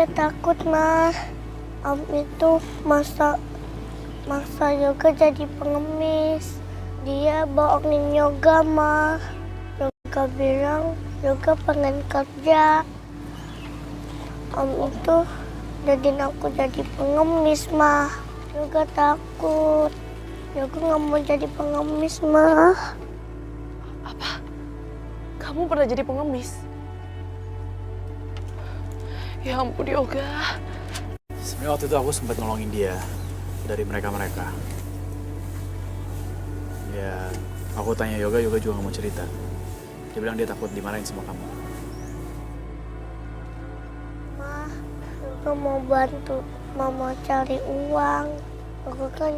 Yoga takut, Ma. Om itu maksa Yoga jadi pengemis. Dia bohongin Yoga, Ma. Yoga bilang Yoga pengen kerja. Om itu jadiin aku jadi pengemis, Ma. Yoga takut. Yoga nggak mau jadi pengemis, Ma. Apa? Kamu pernah jadi pengemis? Ya ampun, Yoga. Sebenarnya waktu itu aku sempat nolongin dia dari mereka-mereka. Ya, aku tanya Yoga juga nggak mau cerita. Dia bilang dia takut dimarahin sama kamu. Ma, Yoga mau bantu Mama cari uang. Yoga kan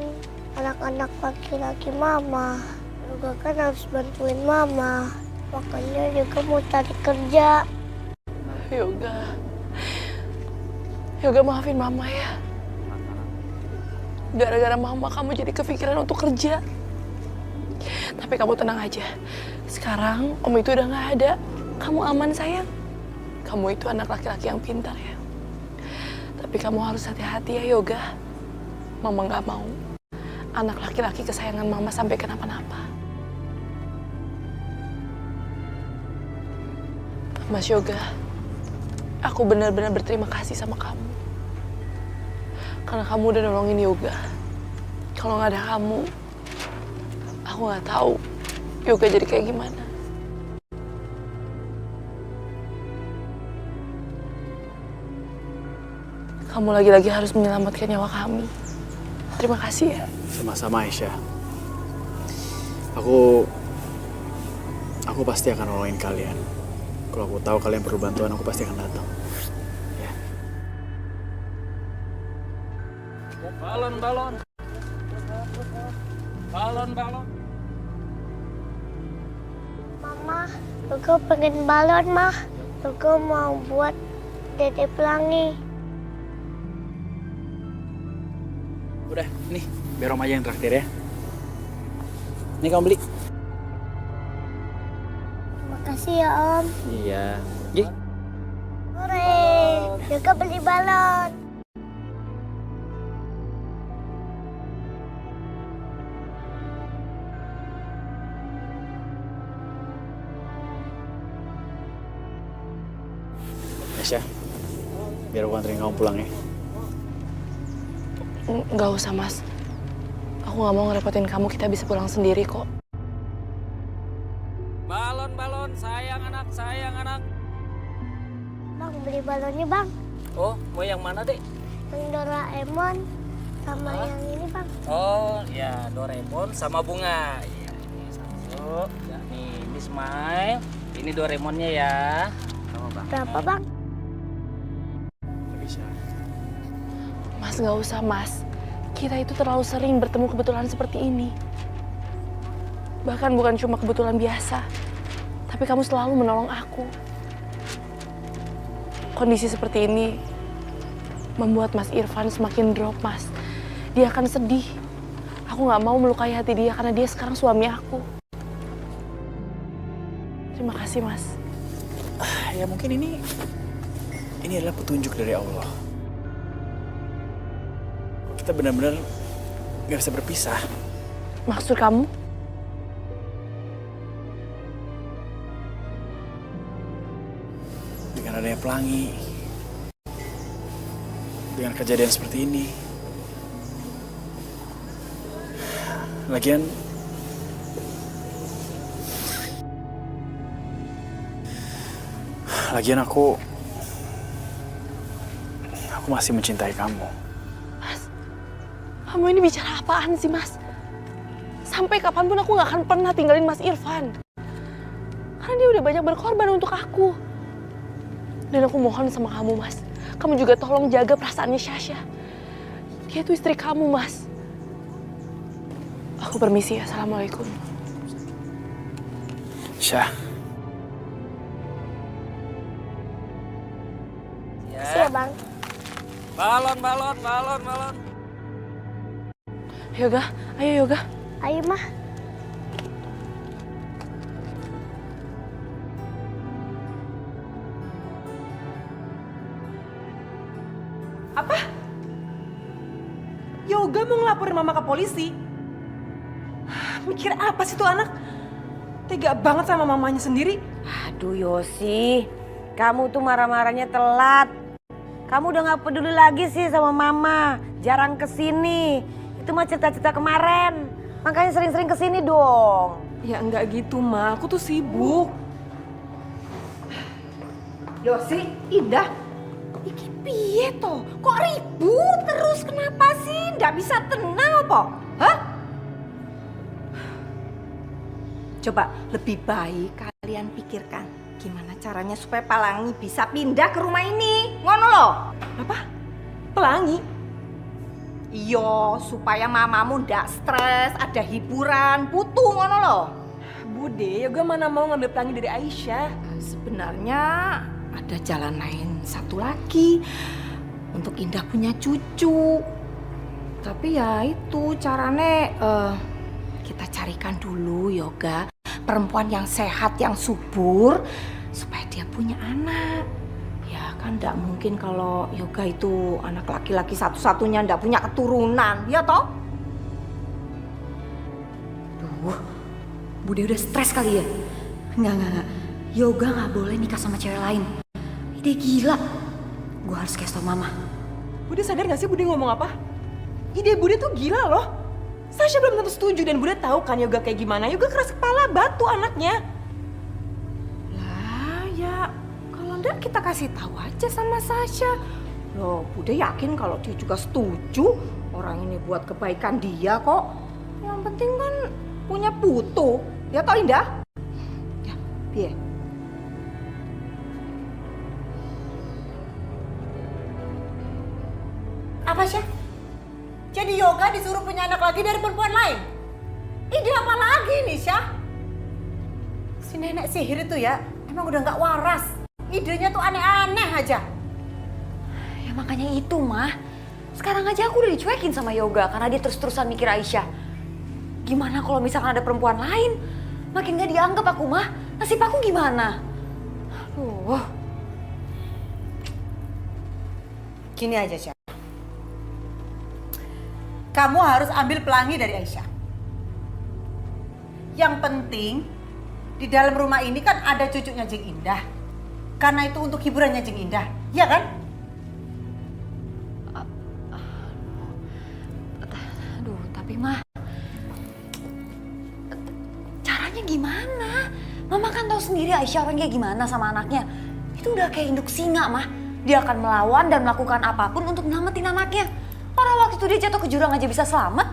anak-anak laki-laki Mama. Yoga kan harus bantuin Mama. Makanya Yoga mau cari kerja. Yoga maafin Mama ya. Gara-gara Mama kamu jadi kepikiran untuk kerja. Tapi kamu tenang aja. Sekarang Om itu udah nggak ada. Kamu aman, sayang. Kamu itu anak laki-laki yang pintar ya. Tapi kamu harus hati-hati ya, Yoga. Mama nggak mau anak laki-laki kesayangan Mama sampai kenapa-napa. Mas Yoga, aku benar-benar berterima kasih sama kamu. Karena kamu udah nolongin Yoga. Kalau nggak ada kamu, aku nggak tahu Yoga jadi kayak gimana. Kamu lagi-lagi harus menyelamatkan nyawa kami. Terima kasih ya. Sama-sama, Aisyah. Aku pasti akan nolongin kalian. Kalau aku tahu kalian perlu bantuan, aku pasti akan datang. Ya. Balon. Mama, Yoga pengen balon, Ma. Yoga mau buat Dede Pelangi. Udah, nih, biar Om aja yang traktir ya. Ini kamu beli. Makasih ya, Om. Iya. Gih. Hore, Yoga beli balon. Aisyah, biar aku anterin kamu pulang ya. Nggak usah, Mas. Aku nggak mau ngerepotin kamu. Kita bisa pulang sendiri kok. Balon, sayang anak. Bang, beli balonnya, Bang. Oh, mau yang mana, Dek? Yang Doraemon sama yang ini, Bang. Oh, ya Doraemon sama bunga. Iya, ini satu. Ya, ini Smile. Ini Doraemonnya ya. Sama Bang. Berapa, Bang? Aisyah. Mas, nggak usah, Mas. Kita itu terlalu sering bertemu kebetulan seperti ini. Bahkan bukan cuma kebetulan biasa. Tapi kamu selalu menolong aku. Kondisi seperti ini membuat Mas Irfan semakin drop, Mas. Dia akan sedih. Aku nggak mau melukai hati dia karena dia sekarang suami aku. Terima kasih, Mas. Ya mungkin ini adalah petunjuk dari Allah. Kita benar-benar nggak bisa berpisah. Maksud kamu? Dengan adanya pelangi, dengan kejadian seperti ini. Lagian aku masih mencintai kamu. Mas, kamu ini bicara apaan sih, Mas? Sampai kapanpun aku gak akan pernah tinggalin Mas Irfan. Karena dia udah banyak berkorban untuk aku. Dan aku mohon sama kamu, Mas. Kamu juga tolong jaga perasaannya Syasha. Dia itu istri kamu, Mas. Aku permisi ya. Assalamualaikum. Syah. Makasih ya, Bang. Balon. Yoga, ayo Yoga. Ayo, Ma. Apa? Yoga mau ngelaporin mama ke polisi? Mikir apa sih tuh anak? Tega banget sama mamanya sendiri. Aduh Yosi, kamu tuh marah-marahnya telat. Kamu udah gak peduli lagi sih sama mama. Jarang kesini. Itu mah cerita-cerita kemarin. Makanya sering-sering kesini dong. Ya enggak gitu Ma, aku tuh sibuk. Yosi, Indah. Iki piye toh? Kok ribut terus? Kenapa sih? Nggak bisa tenang apa? Hah? Coba lebih baik kalian pikirkan gimana caranya supaya Pelangi bisa pindah ke rumah ini. Ngono loh. Apa? Pelangi? Iyo, supaya mamamu ndak stres, ada hiburan, putu ngono loh. Bude, Yoga mana mau ngambil Pelangi dari Aisyah? Sebenarnya ada jalan lain satu lagi untuk Indah punya cucu. Tapi ya itu caranya kita carikan dulu Yoga perempuan yang sehat, yang subur supaya dia punya anak. Ya kan ndak mungkin kalau Yoga itu anak laki-laki satu-satunya ndak punya keturunan, ya toh? Duh, Bude udah stres kali ya? Enggak. Yoga nggak boleh nikah sama cewek lain. Ide gila. Gue harus kasih tau mama. Bude sadar gak sih Bude ngomong apa? Ide Bude tuh gila loh. Sasha belum tentu setuju dan Bude tahu kan Yoga kayak gimana. Yoga keras kepala, batu anaknya. Lah ya, kalau enggak kita kasih tahu aja sama Sasha. Loh, Bude yakin kalau dia juga setuju. Orang ini buat kebaikan dia kok. Yang penting kan punya putu. Ya toh Indah? Ya, piye? Apa sih? Jadi Yoga disuruh punya anak lagi dari perempuan lain? Ide apa lagi nih Syah? Si nenek sihir itu ya emang udah gak waras. Idenya tuh aneh-aneh aja. Ya makanya itu mah. Sekarang aja aku udah dicuekin sama Yoga karena dia terus-terusan mikir Aisyah. Gimana kalau misalkan ada perempuan lain? Makin gak dianggap aku mah. Nasib aku gimana? Aduh. Gini aja Syah. Kamu harus ambil Pelangi dari Aisyah. Yang penting di dalam rumah ini kan ada cucunya Jeng Indah. Karena itu untuk hiburannya Jeng Indah, iya kan? Aduh, tapi mah caranya gimana? Mama kan tahu sendiri Aisyah orangnya gimana sama anaknya. Itu udah kayak induk singa mah. Dia akan melawan dan melakukan apapun untuk nyelamatin anaknya. Orang waktu itu dia jatuh ke jurang aja bisa selamat.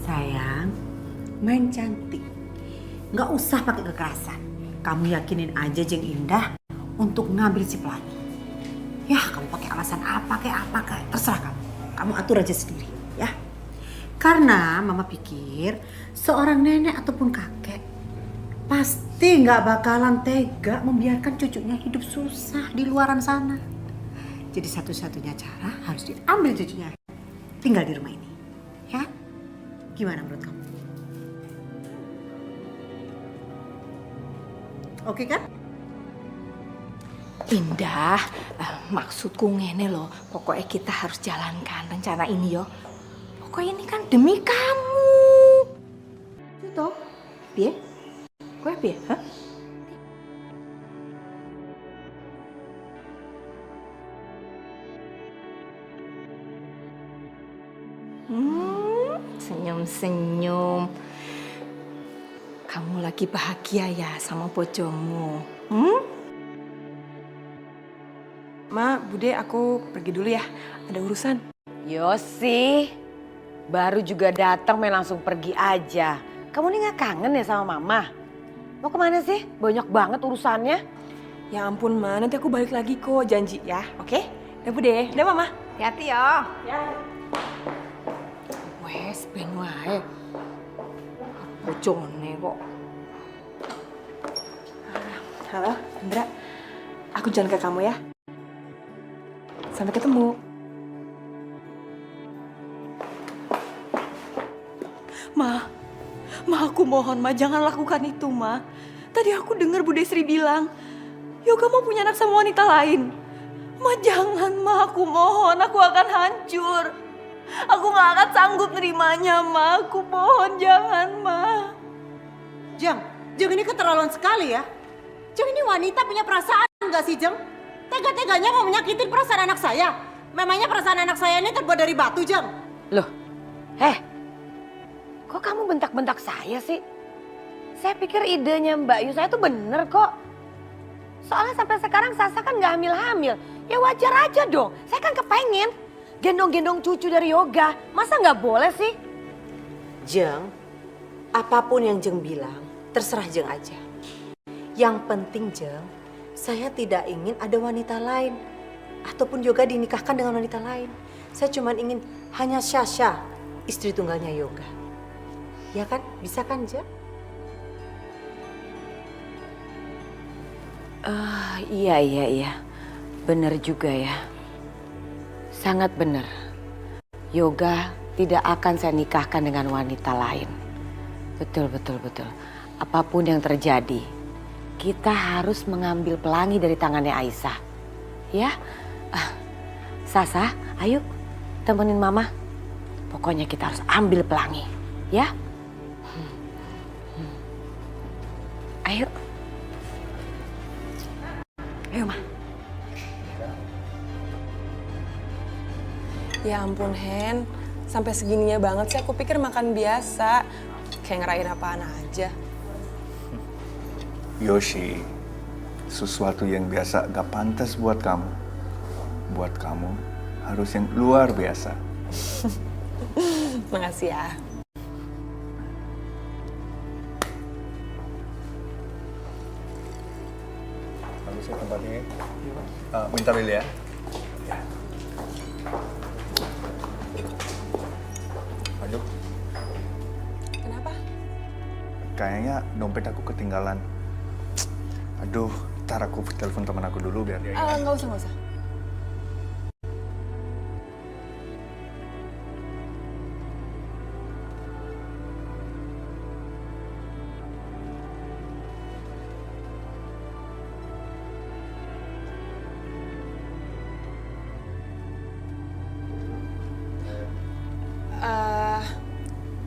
Sayang, main cantik. Nggak usah pakai kekerasan. Kamu yakinin aja Jeng Indah untuk ngambil si Pelangi. Ya, kamu pakai alasan apa kayak terserah kamu. Kamu atur aja sendiri, ya. Karena mama pikir seorang nenek ataupun kakek pasti nggak bakalan tega membiarkan cucunya hidup susah di luaran sana. Jadi satu-satunya cara harus diambil cucunya. Tinggal di rumah ini, ya. Gimana menurut kamu? Oke kan? Indah, maksudku ngene loh. Pokoknya kita harus jalankan rencana ini yo. Pokoknya ini kan demi kamu. Itu, Piye? Kowe piye? Hah? Senyum-senyum. Kamu lagi bahagia ya sama bojomu? Ma, Bude aku pergi dulu ya. Ada urusan. Yosi, baru juga datang main langsung pergi aja. Kamu nih gak kangen ya sama mama? Mau kemana sih? Banyak banget urusannya. Ya ampun Ma, nanti aku balik lagi kok, janji ya, oke? Udah Bude, udah Mama. Hati-hati ya. Ya. Wes, ben wae. Bojone kok. Halo, Indra. Aku jalan ke kamu ya. Sampai ketemu. Ma, aku mohon Ma, jangan lakukan itu Ma. Tadi aku dengar Bu Desri bilang, Yoga mau punya anak sama wanita lain. Ma jangan Ma, aku mohon, aku akan hancur. Aku gak akan sanggup nerimanya Ma, aku mohon jangan Ma. Jeng ini keterlaluan sekali ya. Jeng, ini wanita punya perasaan nggak sih, Jeng? Tega-teganya mau menyakitin perasaan anak saya. Memangnya perasaan anak saya ini terbuat dari batu, Jeng? Loh, kok kamu bentak-bentak saya sih? Saya pikir idenya Mbak Yu saya tuh bener kok. Soalnya sampai sekarang Sasa kan gak hamil-hamil. Ya wajar aja dong, saya kan kepengen gendong-gendong cucu dari Yoga. Masa gak boleh sih? Jeng, apapun yang Jeng bilang, terserah Jeng aja. Yang penting Jeng, saya tidak ingin ada wanita lain. Ataupun Yoga dinikahkan dengan wanita lain. Saya cuma ingin hanya Sasha, istri tunggalnya Yoga. Ya kan? Bisa kan Jeng? Iya. Bener juga ya. Sangat bener. Yoga tidak akan saya nikahkan dengan wanita lain. Betul. Apapun yang terjadi, kita harus mengambil pelangi dari tangannya Aisyah. Ya? Sasa, ayo temenin Mama. Pokoknya kita harus ambil pelangi. Ya? Ayo. Ayo, Ma. Ya ampun, Hen. Sampai segininya banget sih, aku pikir makan biasa. Kayak ngerayain apaan aja. Yoshi, sesuatu yang biasa gak pantas buat kamu. Buat kamu harus yang luar biasa. Makasih ya. Bagus ya tempatnya. Minta bil ya. Aduh, Kenapa? kayaknya dompet aku ketinggalan. Aduh, ntar aku telepon teman aku dulu biar dia ingat. Nggak usah.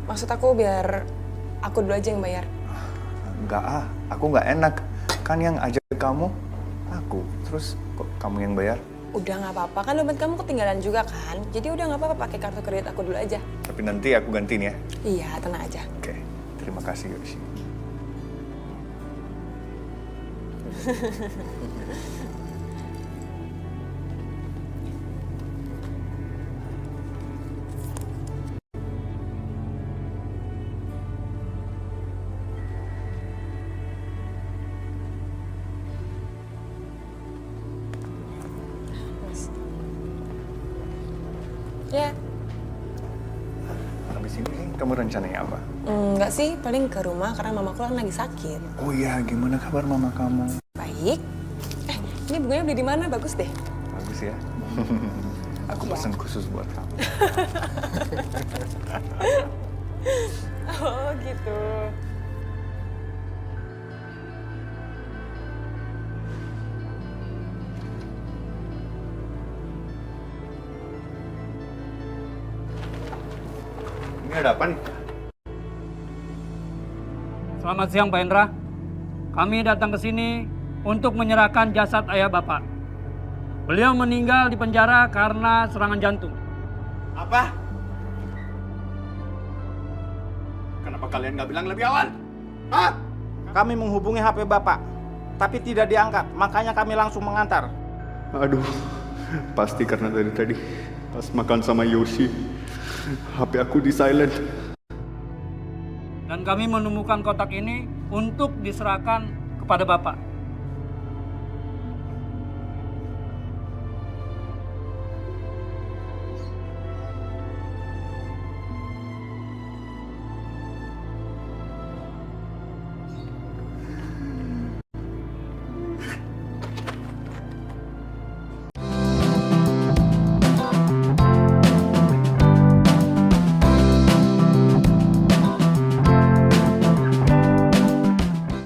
Maksud aku biar aku dulu aja yang bayar. Enggak aku nggak enak. Kan yang ajak kamu, aku. Terus kok kamu yang bayar? Udah nggak apa-apa, kan dompet kamu ketinggalan juga kan. Jadi udah nggak apa-apa, pakai kartu kredit aku dulu aja. Tapi nanti aku gantiin ya. Iya, tenang aja. Oke, terima kasih Yoshi. Ya, Habis ini kamu rencananya apa? enggak sih, paling ke rumah karena mamaku kan lagi sakit. Oh iya, gimana kabar mama kamu? Baik. Ini bunganya beli di mana? Bagus deh. Bagus ya. Aku pesan khusus buat kamu. Oh gitu. Ini ada apa nih? Selamat siang Pak Indra. Kami datang ke sini untuk menyerahkan jasad ayah Bapak. Beliau meninggal di penjara karena serangan jantung. Apa? Kenapa kalian nggak bilang lebih awal? Hah? Kami menghubungi HP Bapak, tapi tidak diangkat, makanya kami langsung mengantar. Aduh, pasti karena dari tadi pas makan sama Yoshi, HP aku di silent. Dan kami menemukan kotak ini untuk diserahkan kepada Bapak.